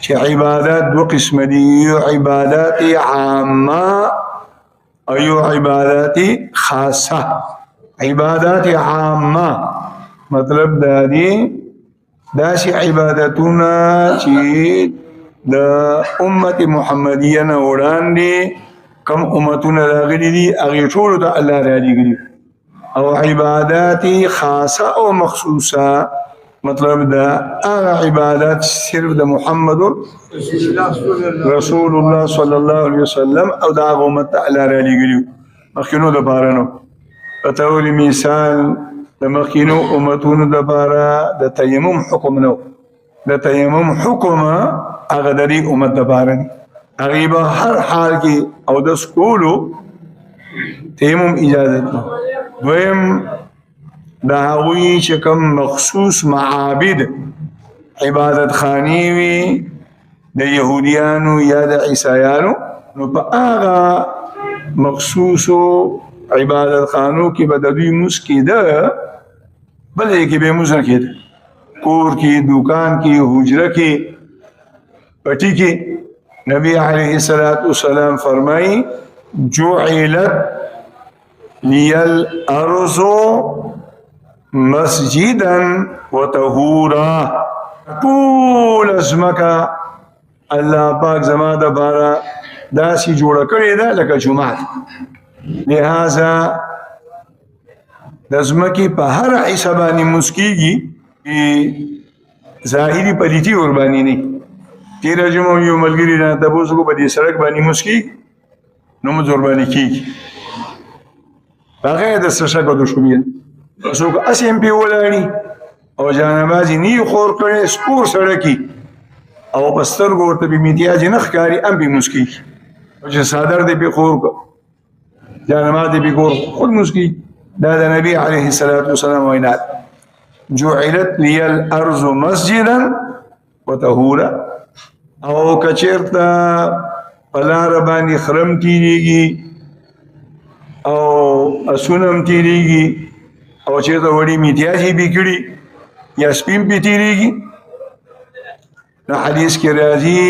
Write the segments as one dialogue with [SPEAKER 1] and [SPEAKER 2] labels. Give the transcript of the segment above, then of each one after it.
[SPEAKER 1] چې عبادات دو قسم دي، یو عبادات عامه او یو عبادات خاصه. عبادات عامه مطلب دا دی داسې عبادتونه چې د امت محمدیه نه وړاندې کم امتونه راغلي دي هغې ټولو ته الله رالیږلي، او عبادات خاصه او مخصوصه مطلب دا هغه عبادات صرف د محمد رسول الله صلی الله علیه وسلم او د هغه امت ته الله رالیږلي مخکینو دپاره نو. په طور مثال د مخکینو امتونو دپاره د تیمم حکم نو، د تیمم حکم هغه د دې امت دپاره دی، هغې به هر حال کې اودس کولو تیمم اجازت نو. دویم د هغوی چې کوم مخصوص معابد عبادت خانې وي د یهودیانو یا د عیسایانو، نو په هغه مخصوصو عبادت خانو کې به د دوی مونځ کېده، بل ځای کې به یې مونځ نه کېده، کور کې، دوکان کې، حجره کې، پټي کې. نبی علیه الصلاة والسلام فرمایي جعلت لی الارض مسجدا وطهورا، ټول ځمکه الله پاک زما دپاره داسې جوړه کړې ده لکه جومات. لہذا د ځمکې په هر حصه باندې مونځ کېږي، ظاهري پلیتي ورباندې نه. تېره جمعه یو ملګري رانه تپوس وکړو په دې سړک باندې مونځ کېږي؟ نو مونځ ورباندې کېږي، هغه د څه شک او د شبهې نه. څوک هسې هم پرې ولاړي او جانماز یې نه وي خور کړی، سپور سړک وي او په سترګو ورته بې امتیاز نه ښکاري، هم پرې مونځ کېږي. او چې څادر دې پرې خور کړه، جانماز دې پرې خور خود مونځ کېږي. دا د نبي علیه الصلاة والسلام وینا ده، جعلت لی الارض مسجدا وطهورا. او که چېرته په لاره باندې خرم تېرېږي او اسونه هم تېرېږي او چېرته وړې میتیاز یې بې کړي یا سپین پې تېرېږي، نو حدیث کې راځي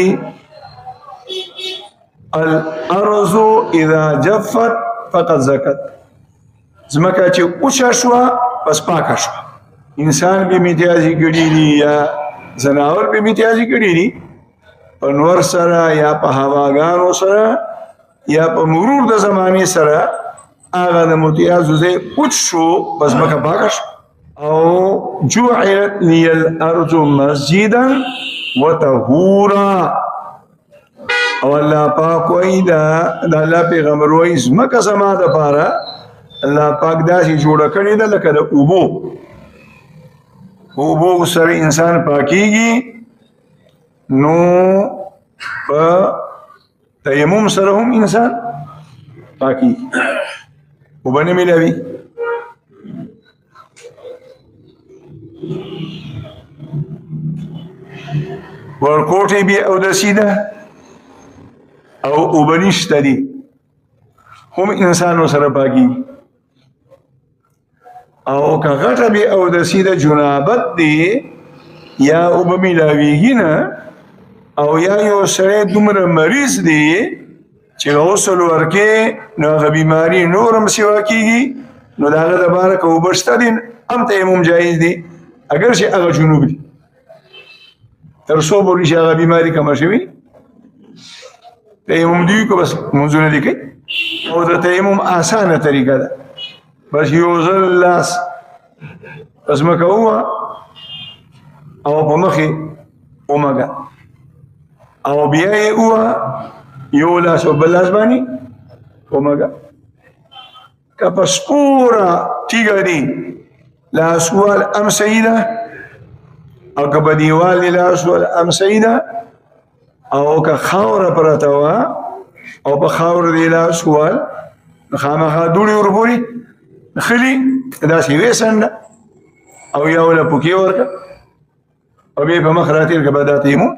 [SPEAKER 1] الارض اذا جفت فقد زکت، ځمکه چې اوچه شوه پس پاکه شوه. انسان بې میتیازي کړي دي یا ځناور بې میتیازي کړي دي، په نور سره یا په هواګانو سره یا په مرور د زمانې سره هغه د متیازو ځای اوچ شو، بس ځمکه پاکه شوه. او جعلت لی الارض مسجدا وطهورا، او الله پاک وایي د الله پیغمبر وایي ځمکه زما دپاره الله پاک داسې جوړه کړې ده لکه د اوبو. اوبو سره انسان پاکیږي، نو په تیمم سره هم انسان پاکیږي، اوبه نه میلاوي. ورکوټې بې اودسي ده او اوبه نشته دي، هم انسان ورسره پاکیږي. او که غټه بې اودسي ده، جنابت دی یا اوبه میلاویږي نه، او یا یو سړی دومره مریض دی چې غسل ورکې نو هغه بیماري نور هم سوا کېږي، نو د هغه دپاره که اوبه شته دي هم تیمم جایز دی، اگر چې هغه جنوب دی، تر څو پورې چې هغه بیماري کمه شوي تیمم دی که بس منځونه دې کوي. او د تیمم اسانه طریقه ده، بس یو ځل لاس په ځمکه ووهه او په مخې ومږه، او بیا یې ووهه یو لاس او بل لاس باندې ومږه. که په سپوره تیږه دي لاس ووهه هم صحیح ده، او که په دیوال دې لاس ووهه هم صحیح ده، او که خاوره پرته وه او په خاوره دې لاس ووهه نو خامخا دوړې ورپورې خلي داسې ویسنډه او یا وله پوکې ورکړه او بیا یې په مخ راتېر کړه، به دا تیمم